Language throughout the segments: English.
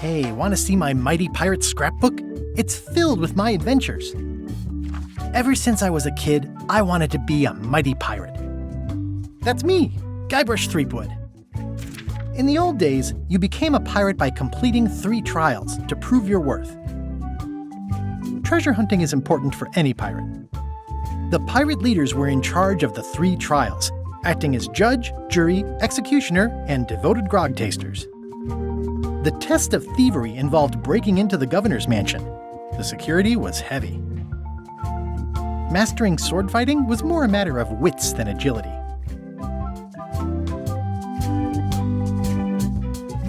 Hey, want to see my mighty pirate scrapbook? It's filled with my adventures. Ever since I was a kid, I wanted to be a mighty pirate. That's me, Guybrush Threepwood. In the old days, you became a pirate by completing 3 trials to prove your worth. Treasure hunting is important for any pirate. The pirate leaders were in charge of the 3 trials, acting as judge, jury, executioner, and devoted grog tasters. The test of thievery involved breaking into the governor's mansion. The security was heavy. Mastering sword fighting was more a matter of wits than agility.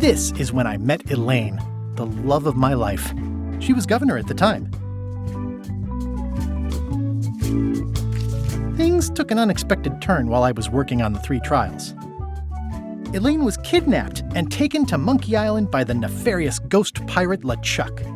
This is when I met Elaine, the love of my life. She was governor at the time. Things took an unexpected turn while I was working on the 3 trials. Elaine was kidnapped and taken to Monkey Island by the nefarious ghost pirate LeChuck.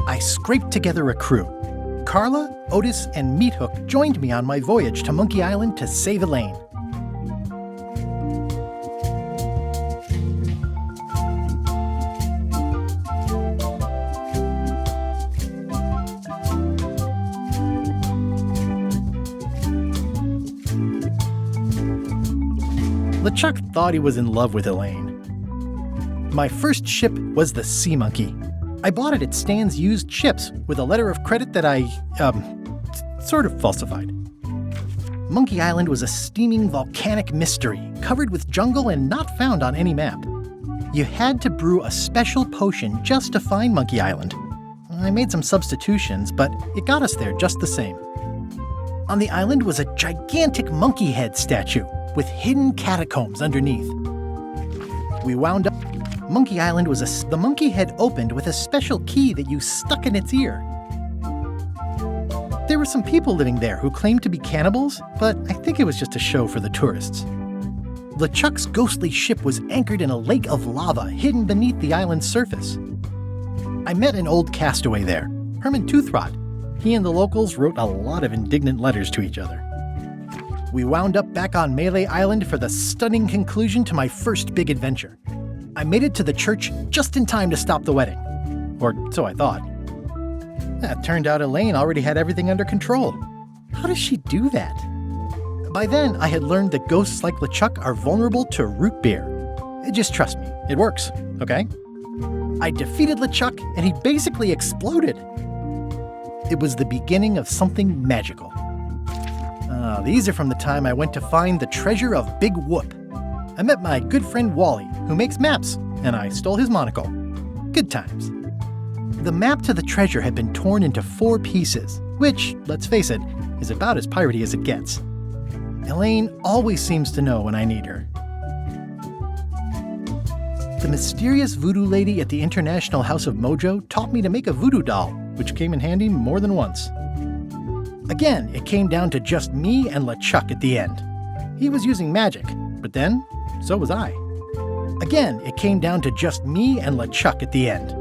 I scraped together a crew. Carla, Otis, and Meathook joined me on my voyage to Monkey Island to save Elaine. LeChuck thought he was in love with Elaine. My first ship was the Sea Monkey. I bought it at Stan's used ships with a letter of credit that I, sort of falsified. Monkey Island was a steaming volcanic mystery, covered with jungle and not found on any map. You had to brew a special potion just to find Monkey Island. I made some substitutions, but it got us there just the same. On the island was a gigantic monkey head statue with hidden catacombs underneath. We wound up. Monkey Island was the monkey head opened with a special key that you stuck in its ear. There were some people living there who claimed to be cannibals, but I think it was just a show for the tourists. LeChuck's ghostly ship was anchored in a lake of lava hidden beneath the island's surface. I met an old castaway there, Herman Toothrot. He and the locals wrote a lot of indignant letters to each other. We wound up back on Melee Island for the stunning conclusion to my first big adventure. I made it to the church just in time to stop the wedding. Or so I thought. It turned out Elaine already had everything under control. How does she do that? By then, I had learned that ghosts like LeChuck are vulnerable to root beer. Just trust me, it works, okay? I defeated LeChuck and he basically exploded. It was the beginning of something magical. These are from the time I went to find the treasure of Big Whoop. I met my good friend Wally, who makes maps, and I stole his monocle. Good times. The map to the treasure had been torn into 4 pieces, which, let's face it, is about as piratey as it gets. Elaine always seems to know when I need her. The mysterious voodoo lady at the International House of Mojo taught me to make a voodoo doll, which came in handy more than once. Again, it came down to just me and LeChuck at the end. He was using magic, but then, so was I. Again, it came down to just me and LeChuck at the end.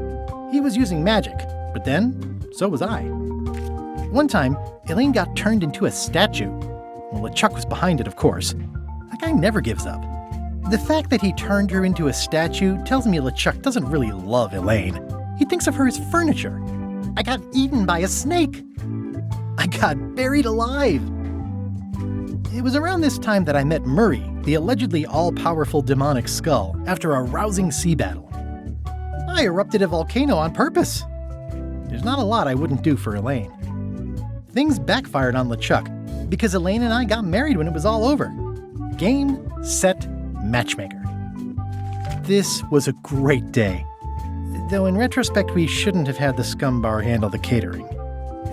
He was using magic, but then, so was I. One time, Elaine got turned into a statue. Well, LeChuck was behind it, of course. That guy never gives up. The fact that he turned her into a statue tells me LeChuck doesn't really love Elaine. He thinks of her as furniture. I got eaten by a snake. I got buried alive. It was around this time that I met Murray, the allegedly all-powerful demonic skull, after a rousing sea battle. I erupted a volcano on purpose. There's not a lot I wouldn't do for Elaine. Things backfired on LeChuck because Elaine and I got married when it was all over. Game, set, matchmaker. This was a great day. Though in retrospect, we shouldn't have had the scum bar handle the catering.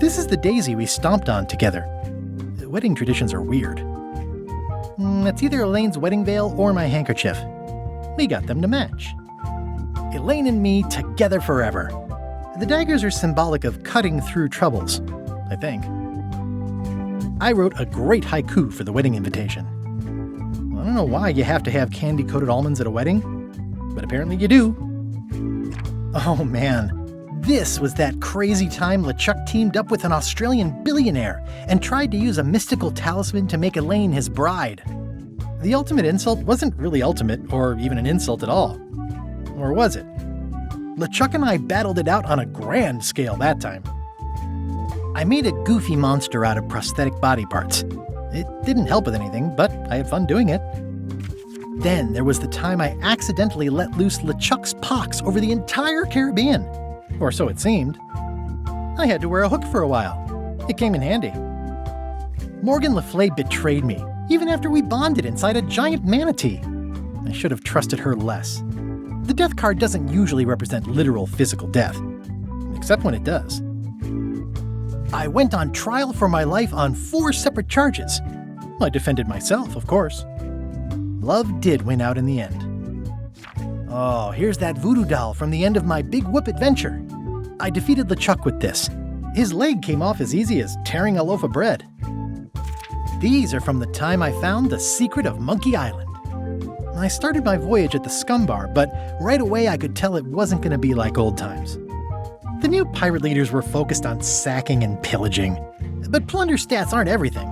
This is the daisy we stomped on together. Wedding traditions are weird. It's either Elaine's wedding veil or my handkerchief. We got them to match. Elaine and me together forever. The daggers are symbolic of cutting through troubles, I think. I wrote a great haiku for the wedding invitation. I don't know why you have to have candy-coated almonds at a wedding, but apparently you do. Oh man, this was that crazy time LeChuck teamed up with an Australian billionaire and tried to use a mystical talisman to make Elaine his bride. The ultimate insult wasn't really ultimate, or even an insult at all. Or was it? LeChuck and I battled it out on a grand scale that time. I made a goofy monster out of prosthetic body parts. It didn't help with anything, but I had fun doing it. Then there was the time I accidentally let loose LeChuck's pox over the entire Caribbean. Or so it seemed. I had to wear a hook for a while. It came in handy. Morgan Le Fay betrayed me, even after we bonded inside a giant manatee. I should have trusted her less. The death card doesn't usually represent literal physical death, except when it does. I went on trial for my life on 4 separate charges. I defended myself, of course. Love did win out in the end. Oh, here's that voodoo doll from the end of my Big Whoop adventure. I defeated LeChuck with this. His leg came off as easy as tearing a loaf of bread. These are from the time I found the secret of Monkey Island. I started my voyage at the scum bar, but right away I could tell it wasn't going to be like old times. The new pirate leaders were focused on sacking and pillaging, but plunder stats aren't everything.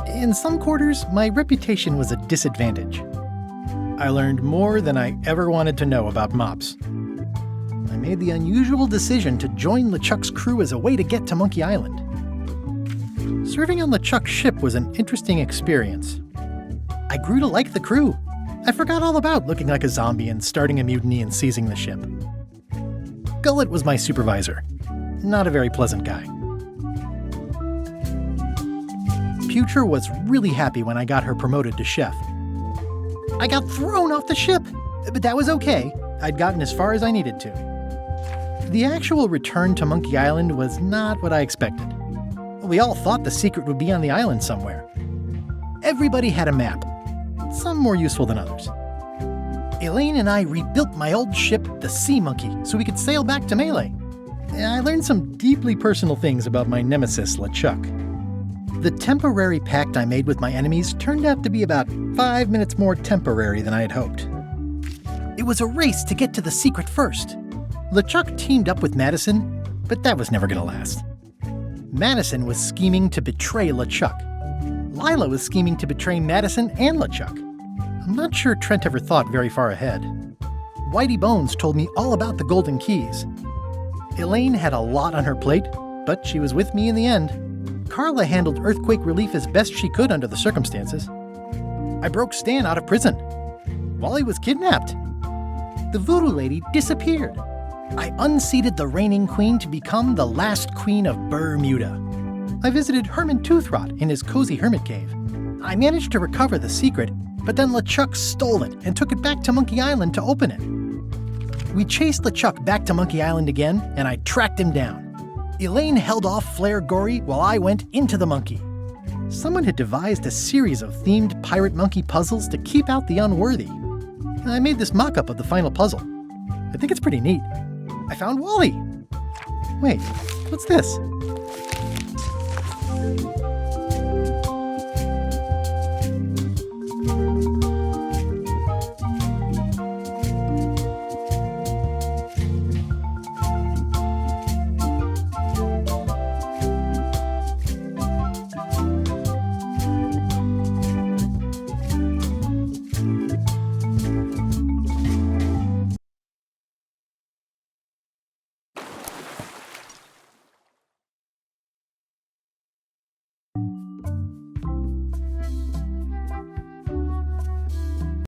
In some quarters, my reputation was a disadvantage. I learned more than I ever wanted to know about mops. I made the unusual decision to join LeChuck's crew as a way to get to Monkey Island. Serving on LeChuck's ship was an interesting experience. I grew to like the crew. I forgot all about looking like a zombie and starting a mutiny and seizing the ship. Gullet was my supervisor. Not a very pleasant guy. Putre was really happy when I got her promoted to chef. I got thrown off the ship, but that was okay. I'd gotten as far as I needed to. The actual return to Monkey Island was not what I expected. We all thought the secret would be on the island somewhere. Everybody had a map, some more useful than others. Elaine and I rebuilt my old ship, the Sea Monkey, so we could sail back to Melee. I learned some deeply personal things about my nemesis, LeChuck. The temporary pact I made with my enemies turned out to be about 5 minutes more temporary than I had hoped. It was a race to get to the secret first. LeChuck teamed up with Madison, but that was never going to last. Madison was scheming to betray LeChuck. Lila was scheming to betray Madison and LeChuck. I'm not sure Trent ever thought very far ahead. Whitey Bones told me all about the Golden Keys. Elaine had a lot on her plate, but she was with me in the end. Carla handled earthquake relief as best she could under the circumstances. I broke Stan out of prison. Wally was kidnapped. The voodoo lady disappeared. I unseated the reigning queen to become the last queen of Bermuda. I visited Herman Toothrot in his cozy hermit cave. I managed to recover the secret, but then LeChuck stole it and took it back to Monkey Island to open it. We chased LeChuck back to Monkey Island again, and I tracked him down. Elaine held off Flair Gory while I went into the monkey. Someone had devised a series of themed pirate monkey puzzles to keep out the unworthy. I made this mock-up of the final puzzle. I think it's pretty neat. I found Wally! Wait, what's this?